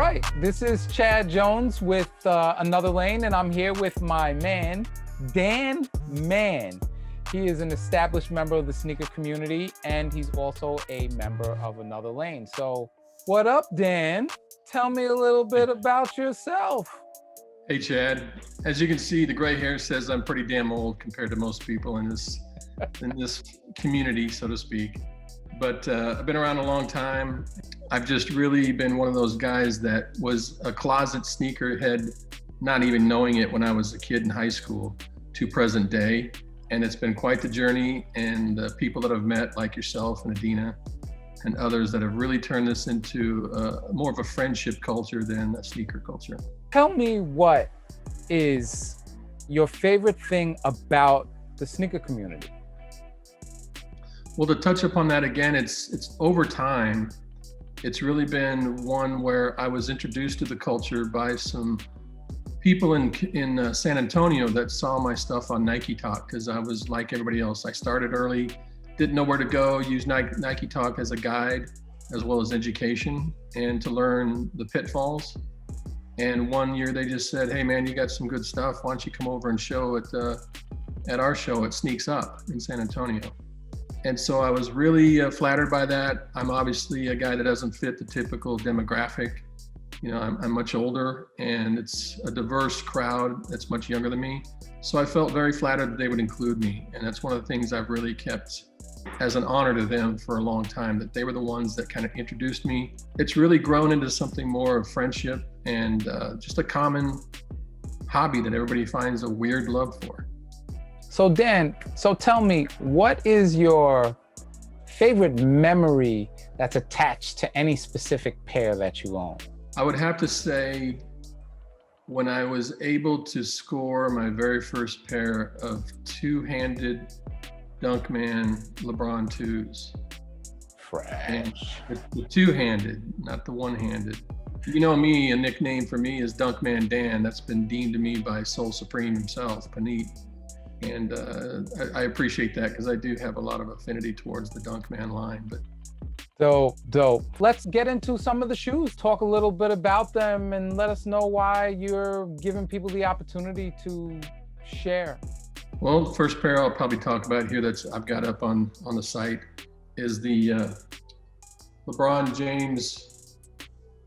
right, this is Chad Jones with Another Lane, and I'm here with my man, Dan Mann. He is an established member of the sneaker community, and he's also a member of Another Lane. So, what up, Dan? Tell me a little bit about yourself. Hey, Chad. As you can see, the gray hair says I'm pretty damn old compared to most people in this community, so to speak. But I've been around a long time. I've just really been one of those guys that was a closet sneakerhead, not even knowing it when I was a kid in high school, to present day. And it's been quite the journey. And the people that I've met, like yourself and Adina and others, that have really turned this into more of a friendship culture than a sneaker culture. Tell me, what is your favorite thing about the sneaker community? Well, to touch upon that again, it's over time. It's really been one where I was introduced to the culture by some people in San Antonio that saw my stuff on Nike Talk, because I was like everybody else. I started early, didn't know where to go, used Nike Talk as a guide, as well as education, and to learn the pitfalls. And one year they just said, "Hey man, you got some good stuff. Why don't you come over and show at our show at Sneaks Up in San Antonio?" And so I was really flattered by that. I'm obviously a guy that doesn't fit the typical demographic. You know, I'm much older, and it's a diverse crowd that's much younger than me. So I felt very flattered that they would include me. And that's one of the things I've really kept as an honor to them for a long time, that they were the ones that kind of introduced me. It's really grown into something more of friendship and just a common hobby that everybody finds a weird love for. So Dan, tell me, what is your favorite memory that's attached to any specific pair that you own? I would have to say when I was able to score my very first pair of two-handed Dunkman LeBron 2s. Fresh. The two-handed, not the one-handed. You know me, a nickname for me is Dunkman Dan. That's been deemed to me by Soul Supreme himself, Panit. And I appreciate that, because I do have a lot of affinity towards the Dunkman line. But Dope. Let's get into some of the shoes. Talk a little bit about them and let us know why you're giving people the opportunity to share. Well, the first pair I'll probably talk about here I've got up on the site is the LeBron James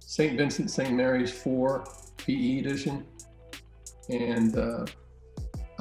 St. Vincent St. Mary's 4 PE edition. And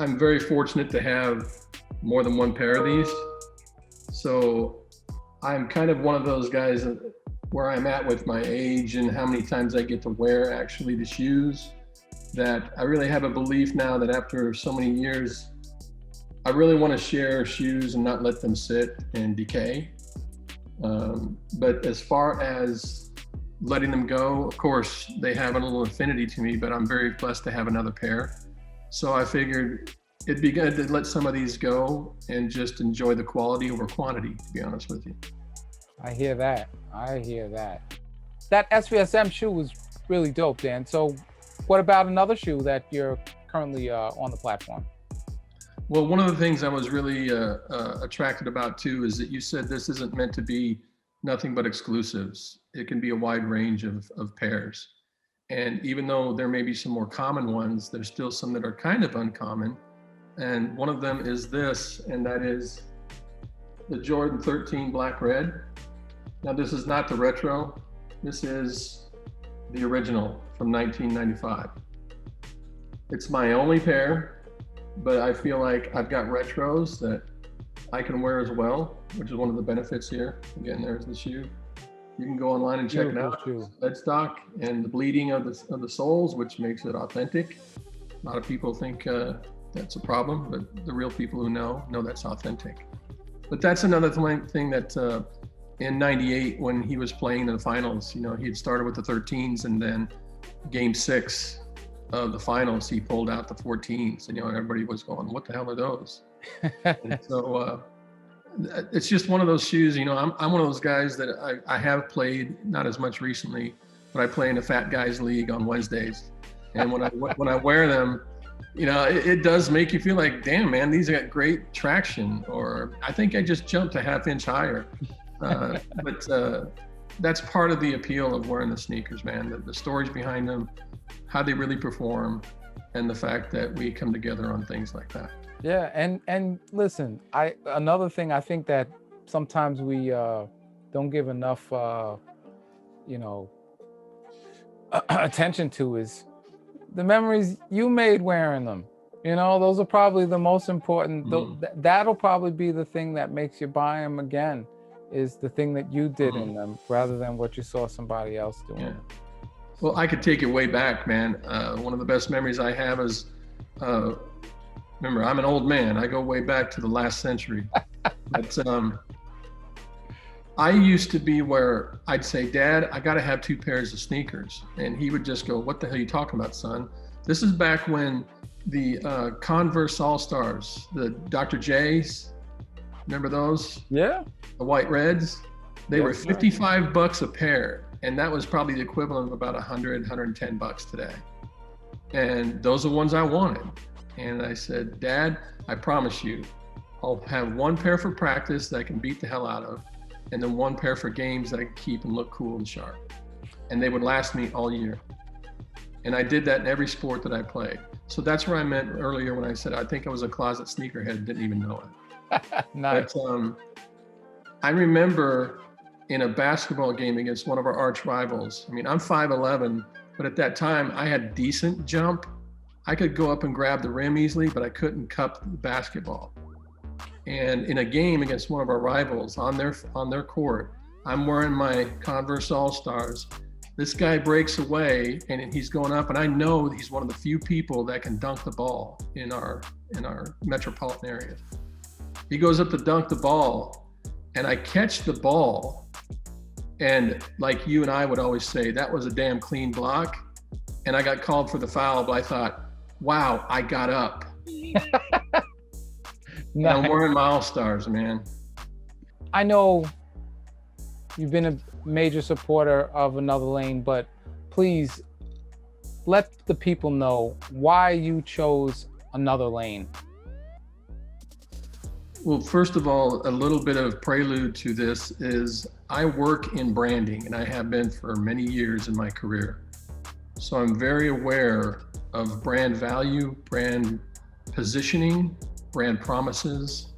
I'm very fortunate to have more than one pair of these. So I'm kind of one of those guys where I'm at with my age and how many times I get to wear actually the shoes, that I really have a belief now that after so many years, I really want to share shoes and not let them sit and decay. But as far as letting them go, of course, they have a little affinity to me, but I'm very blessed to have another pair. So I figured it'd be good to let some of these go and just enjoy the quality over quantity, to be honest with you. I hear that. That SVSM shoe was really dope, Dan. So what about another shoe that you're currently on the platform? Well, one of the things I was really attracted about too is that you said this isn't meant to be nothing but exclusives. It can be a wide range of pairs. And even though there may be some more common ones, there's still some that are kind of uncommon. And one of them is this, and that is the Jordan 13 Black Red. Now, this is not the retro. This is the original from 1995. It's my only pair, but I feel like I've got retros that I can wear as well, which is one of the benefits here. Again, there's the shoe. You can go online and check it out. Lead stock and the bleeding of the soles, which makes it authentic. A lot of people think that's a problem, but the real people who know that's authentic. But that's another thing that in '98, when he was playing in the finals, you know, he had started with the 13s, and then game 6 of the finals, he pulled out the 14s, and, you know, everybody was going, "What the hell are those?" And so it's just one of those shoes. You know, I'm one of those guys that I have played, not as much recently, but I play in a Fat Guys League on Wednesdays, and when I wear them, you know, it does make you feel like, damn, man, these got great traction, or I think I just jumped a half inch higher. But that's part of the appeal of wearing the sneakers, man. The stories behind them, how they really perform, and the fact that we come together on things like that. Yeah, and listen, another thing I think that sometimes we don't give enough you know attention to is the memories you made wearing them. You know, those are probably the most important. That'll probably be the thing that makes you buy them again, is the thing that you did in them rather than what you saw somebody else doing. Yeah. Well, I could take it way back, man. One of the best memories I have is, remember, I'm an old man. I go way back to the last century. But I used to be where I'd say, Dad, I got to have 2 pairs of sneakers. And he would just go, what the hell are you talking about, son? This is back when the Converse All-Stars, the Dr. J's, remember those? Yeah. The white reds, they were $55 a pair. And that was probably the equivalent of about $110 today. And those are the ones I wanted. And I said, Dad, I promise you, I'll have 1 pair for practice that I can beat the hell out of, and then 1 pair for games that I can keep and look cool and sharp. And they would last me all year. And I did that in every sport that I played. So that's where I meant earlier when I said I think I was a closet sneakerhead, didn't even know it. Nice. But I remember in a basketball game against one of our arch rivals. I mean, I'm 5'11", but at that time I had decent jump. I could go up and grab the rim easily, but I couldn't cup the basketball. And in a game against one of our rivals on their court, I'm wearing my Converse All-Stars. This guy breaks away and he's going up, and I know he's one of the few people that can dunk the ball in our metropolitan area. He goes up to dunk the ball, and I catch the ball. And like you and I would always say, that was a damn clean block. And I got called for the foul, but I thought, wow, I got up. Nice. I'm wearing my All-Stars, man. I know you've been a major supporter of Another Lane, but please let the people know why you chose Another Lane. Well, first of all, a little bit of prelude to this is I work in branding, and I have been for many years in my career. So I'm very aware of brand value, brand positioning, brand promises,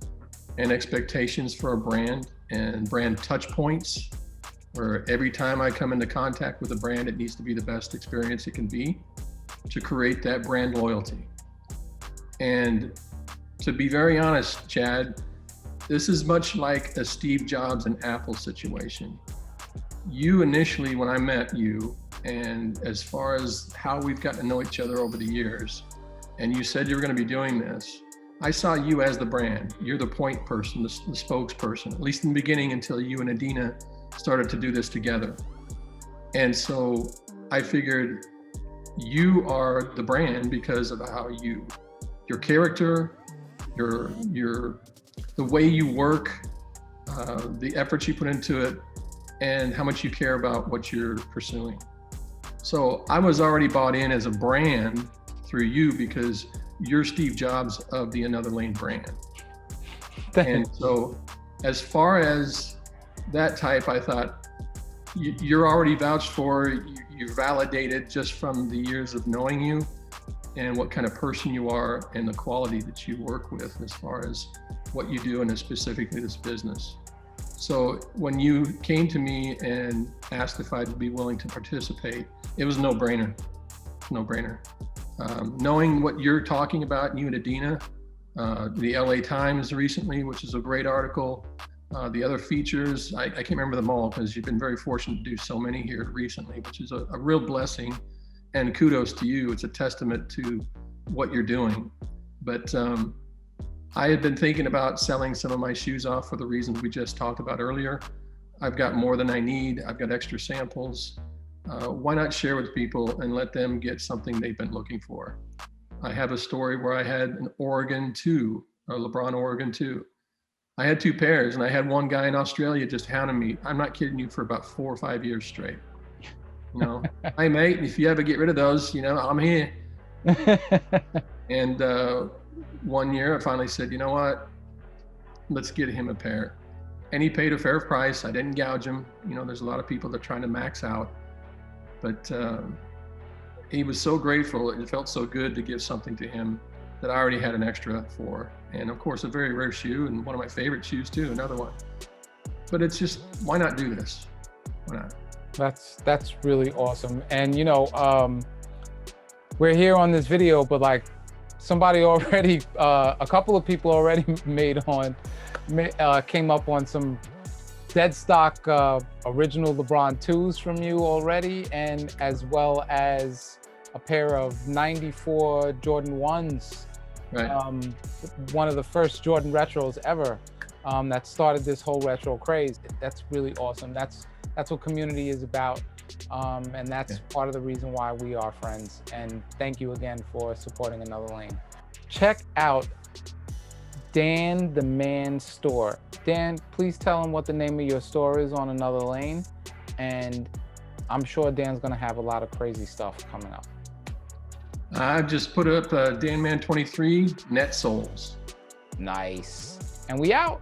and expectations for a brand, and brand touch points, where every time I come into contact with a brand, it needs to be the best experience it can be to create that brand loyalty. And to be very honest, Chad, this is much like a Steve Jobs and Apple situation. You initially, when I met you, and as far as how we've gotten to know each other over the years, and you said you were going to be doing this, I saw you as the brand. You're the point person, the spokesperson, at least in the beginning, until you and Adina started to do this together. And so I figured you are the brand because of how your character, the way you work, the effort you put into it, and how much you care about what you're pursuing. So I was already bought in as a brand through you because you're Steve Jobs of the Another Lane brand. And so as far as that type, I thought you're already vouched for, you're validated just from the years of knowing you and what kind of person you are and the quality that you work with as far as what you do and specifically this business. So when you came to me and asked if I'd be willing to participate, it was no brainer. Knowing what you're talking about, you and Adina, the LA Times recently, which is a great article, the other features, I can't remember them all because you've been very fortunate to do so many here recently, which is a real blessing, and kudos to you. It's a testament to what you're doing. But I had been thinking about selling some of my shoes off for the reasons we just talked about earlier. I've got more than I need. I've got extra samples. Why not share with people and let them get something they've been looking for? I have a story where I had an Oregon 2, a LeBron Oregon 2. I had 2 pairs, and I had one guy in Australia just hounding me. I'm not kidding you, for about 4 or 5 years straight. You know, hey mate, if you ever get rid of those, you know, I'm here. And one year I finally said, you know what, let's get him a pair. and he paid a fair price. I didn't gouge him. You know, there's a lot of people that are trying to max out, but he was so grateful. It felt so good to give something to him that I already had an extra for. And of course, a very rare shoe, and one of my favorite shoes too, another one. But it's just, why not do this? Why not? That's really awesome. And you know, we're here on this video, but like somebody already, a couple of people already came up on some dead stock original LeBron 2s from you already, and as well as a pair of 94 Jordan 1s. Right. One of the first Jordan retros ever that started this whole retro craze. That's really awesome. That's what community is about. And that's part of the reason why we are friends. And thank you again for supporting Another Lane. Check out Dan the Man store. Dan, please tell him what the name of your store is on Another Lane. And I'm sure Dan's gonna have a lot of crazy stuff coming up. I just put up Dan Man 23 net soles. Nice. And we out.